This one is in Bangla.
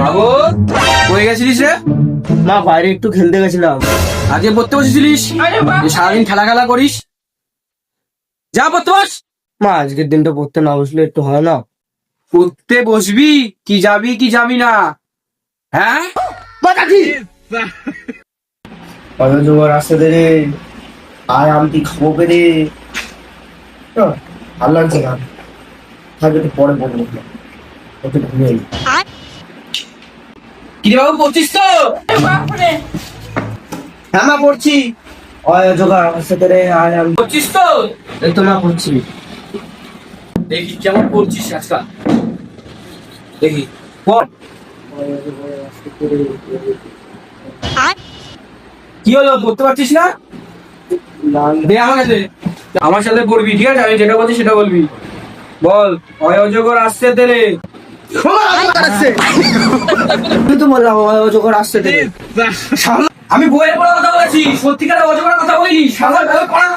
বাবু কই গেছিলিস রে? মা বাইরে একটু খেলতে গেছিলাম। আজকে পড়তে বসেছিলিস? যে সারাদিন খেলা খেলা করিস, যা পড়তে বস। মা আজকের দিনটা পড়তে না বসলে একটু হয় না? পড়তে বসবি কি যাবি কি যাবি না? হ্যাঁ জোগাড় আসতে দে রে, আর আমি খাবো পেরে ভালো লাগছে না, থাকবে একটু পরে বলবো, একটু ঘুমিয়ে নি। কি রে বাবু, পড়ছিস তো? হ্যাঁ মা পড়ছি। জোগাড় আসতে দে রে, আর আমি পড়ছিস তো? এই তো মা পড়ছি। দেখি কেমন পড়ছিস আজকাল, দেখি পড়। কি হলো, পড়তে পারছিস না? দে আমাকে দে, আমার সাথে পড়বি, ঠিক আছে? আমি যেটা বলছি সেটা বলবি। বল, অজগর আসছে তেরে। তুই তো বললাম জোগাড় আসতে দে। আমি বইয়ের পড়ার কথা বলেছি, সত্যিকারের অজগরের কথা বলিনি। সাধারণ পড়া